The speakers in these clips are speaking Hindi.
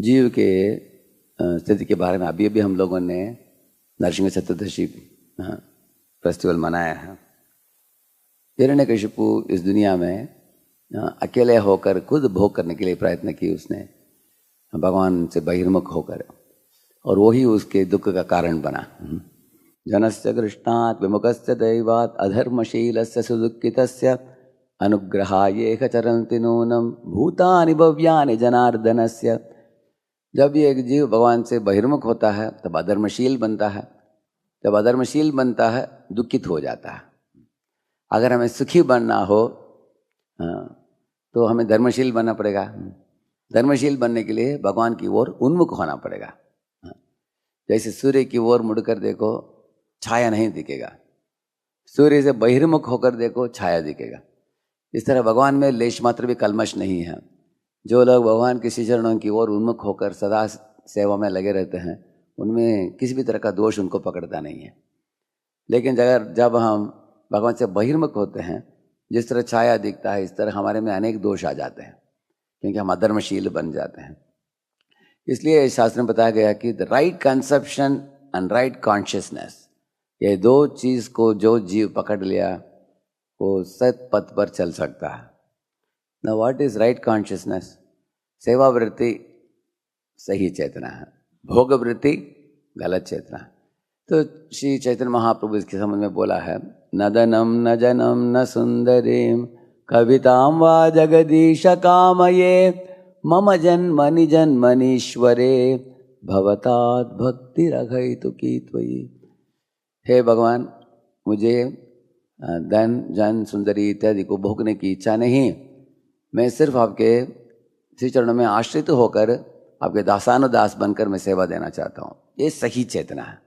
जीव के स्थिति के बारे में अभी अभी हम लोगों ने नरसिंह चतुर्दशी फेस्टिवल मनाया है। हिरण्यकशिपु इस दुनिया में अकेले होकर खुद भोग करने के लिए प्रयत्न की उसने, भगवान से बहिर्मुख होकर, और वही उसके दुख का कारण बना। जनस्य कृष्णात् विमुखस्य दैवात् अधर्मशीलस्य सुदुःखितस्य अनुग्रहाय चरन्ति नूनं भूतानि भव्यानि जनार्दनस्य। जब ये एक जीव भगवान से बहिर्मुख होता है तब अधर्मशील बनता है, जब अधर्मशील बनता है दुखित हो जाता है। अगर हमें सुखी बनना हो तो हमें धर्मशील बनना पड़ेगा। धर्मशील बनने के लिए भगवान की ओर उन्मुख होना पड़ेगा। जैसे सूर्य की ओर मुड़कर देखो छाया नहीं दिखेगा, सूर्य से बहिर्मुख होकर देखो छाया दिखेगा। इस तरह भगवान में लेश मात्र भी कलमश नहीं है। जो लोग भगवान के श्री चरणों की ओर उन्मुख होकर सदा सेवा में लगे रहते हैं उनमें किसी भी तरह का दोष उनको पकड़ता नहीं है। लेकिन जब हम भगवान से बहिर्मुख होते हैं, जिस तरह छाया दिखता है इस तरह हमारे में अनेक दोष आ जाते हैं, क्योंकि हम अधर्मशील बन जाते हैं। इसलिए शास्त्र में बताया गया कि the right conception and right consciousness, ये दो चीज़ को जो जीव पकड़ लिया वो सत पथ पर चल सकता है। Now what is right consciousness? सेवा वृत्ति सही चेतना है, भोग वृत्ति गलत चेतना है। तो श्री चैतन्य महाप्रभु इसके संबंध में बोला है, न धनम न जनम न सुंदरीम कविताम वा जगदीश कामये मम जन्मनि जन्मनीश्वरे भवतात् भक्ति रघयितु की त्वयि। हे भगवान, मुझे धन जन सुंदरी इत्यादि को भोगने की इच्छा नहीं, मैं सिर्फ आपके श्री चरणों में आश्रित होकर आपके दासानुदास बनकर मैं सेवा देना चाहता हूँ। ये सही चेतना है।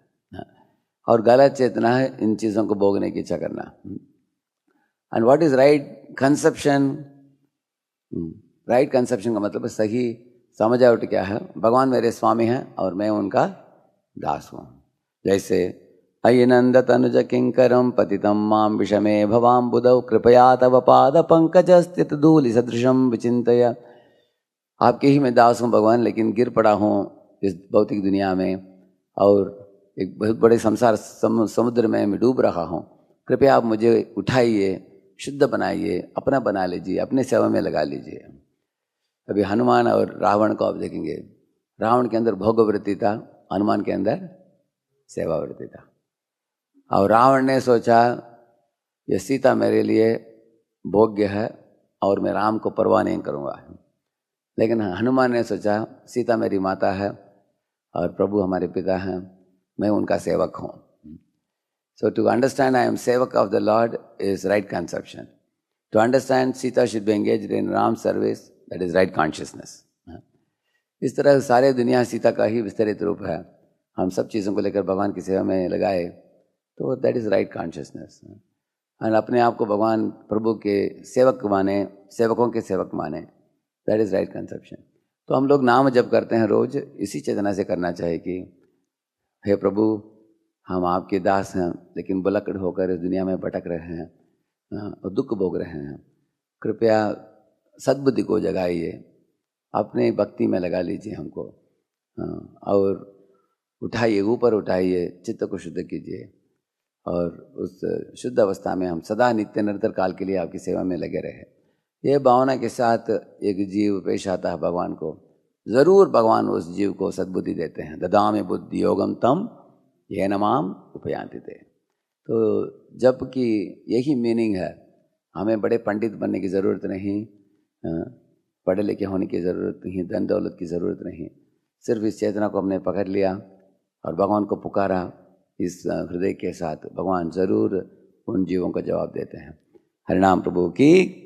और गलत चेतना है इन चीज़ों को भोगने की इच्छा करना। And what is right conception? Right conception का मतलब सही समझावट क्या है? भगवान मेरे स्वामी हैं और मैं उनका दास हूँ। जैसे अयि नंद तनुज किंकरम पतितम मां विषमे भवाम बुधौ कृपया तव पाद पंकज स्थित धूलि सदृशम विचिंतया। आपके ही मैं दास हूँ भगवान, लेकिन गिर पड़ा हूँ इस भौतिक दुनिया में और एक बहुत बड़े संसार समुद्र में मैं डूब रहा हूँ। कृपया आप मुझे उठाइए, शुद्ध बनाइए, अपना बना लीजिए, अपने सेवा में लगा लीजिए। अभी हनुमान और रावण को आप देखेंगे, रावण के अंदर भोग वृत्ति था, हनुमान के अंदर सेवा वृत्ति था। और रावण ने सोचा ये सीता मेरे लिए भोग्य है और मैं राम को परवाह नहीं करूँगा। लेकिन हनुमान ने सोचा सीता मेरी माता है और प्रभु हमारे पिता हैं, मैं उनका सेवक हूँ। So to understand I am सेवक of the lord is right conception. To understand Sita should be engaged in Ram service, that is right consciousness. इस तरह सारे दुनिया सीता का ही विस्तृत रूप है। हम सब चीज़ों को लेकर भगवान की सेवा में लगाए तो दैट इज़ राइट कॉन्शियसनेस। और अपने आप को भगवान प्रभु के सेवक माने, सेवकों के सेवक माने, दैट इज़ राइट कंसेप्शन। तो हम लोग नाम जप करते हैं रोज, इसी चेतना से करना चाहिए कि हे प्रभु, हम आपके दास हैं लेकिन बुलक्कड़ होकर इस दुनिया में भटक रहे हैं और दुख भोग रहे हैं। कृपया सद्बुद्धि को जगाइए, अपने भक्ति में लगा लीजिए हमको और उठाइए, ऊपर उठाइए, चित्त को शुद्ध कीजिए और उस शुद्ध अवस्था में हम सदा नित्य निरंतर काल के लिए आपकी सेवा में लगे रहे। ये भावना के साथ एक जीव पेश आता है भगवान को, ज़रूर भगवान उस जीव को सद्बुद्धि देते हैं। ददामि बुद्धि योगम तम येन माम उपयान्ति ते। तो जबकि यही मीनिंग है, हमें बड़े पंडित बनने की ज़रूरत नहीं, पढ़े लिखे होने की ज़रूरत नहीं, धन दौलत की ज़रूरत नहीं। सिर्फ इस चेतना को हमने पकड़ लिया और भगवान को पुकारा इस हृदय के साथ, भगवान ज़रूर उन जीवों का जवाब देते हैं। हरिनाम प्रभु की